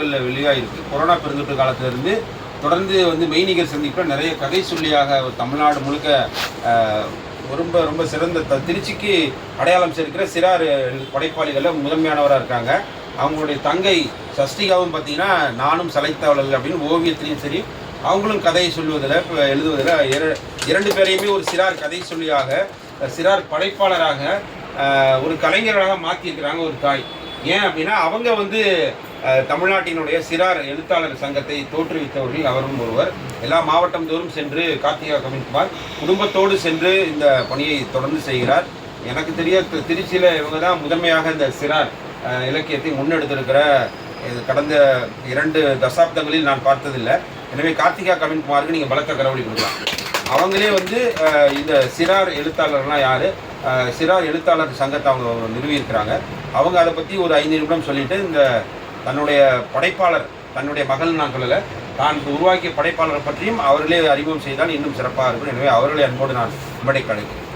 இதழ்களில் வெளியாகிருக்கு. கொரோனா பெருந்தொற்று காலத்திலிருந்து தொடர்ந்து வந்து மெய்நிகர் சந்திப்பில் நிறைய கதை சொல்லியாக தமிழ்நாடு முழுக்க ரொம்ப ரொம்ப சிறந்த திருச்சிக்கு அடையாளம் சேர்க்கிற சிறார் படைப்பாளிகளில் முதன்மையானவராக இருக்காங்க. அவங்களுடைய தங்கை சஷ்டிகாவும் பார்த்தீங்கன்னா நானும் சளைத்தவளர்கள் அப்படின்னு ஓவியத்திலையும் சரி அவங்களும் கதையை சொல்லுவதில் எழுதுவதில் இரண்டு பேரையுமே ஒரு சிறார் கதை சொல்லியாக சிறார் படைப்பாளராக ஒரு கலைஞராக மாற்றியிருக்கிறாங்க ஒரு தாய். ஏன் அப்படின்னா அவங்க வந்து தமிழ்நாட்டினுடைய சிறார் எழுத்தாளர் சங்கத்தை தோற்றுவித்தவர்கள் அவரும் ஒருவர். எல்லா மாவட்டம் தோறும் சென்று கார்த்திகா கவின்குமார் குடும்பத்தோடு சென்று இந்த பணியை தொடர்ந்து செய்கிறார். எனக்கு தெரிய திருச்சியில் இவங்க தான் முதன்மையாக இந்த சிறார் இலக்கியத்தை முன்னெடுத்திருக்கிற கடந்த 2 தசாப்தங்களில் நான் பார்த்ததில்லை. எனவே கார்த்திகா கவின்குமாருக்கு நீங்கள் பலத்த கரவழி கொடுக்கலாம். அவங்களே வந்து இந்த சிறார் எழுத்தாளர்லாம் யார், சிறார் எழுத்தாளர் சங்கத்தை அவங்க நிறுவியிருக்கிறாங்க. அவங்க அதை பற்றி ஒரு 5 நிமிடம் சொல்லிவிட்டு இந்த தன்னுடைய படைப்பாளர் தன்னுடைய மகள் நான் சொல்லலை, தான் உருவாக்கிய படைப்பாளரை பற்றியும் அவர்களே அறிமுகம் செய்தால் இன்னும் சிறப்பாக இருக்கும். எனவே அவர்களை அன்போடு நான் உம்மடை கலைக்கிறேன்.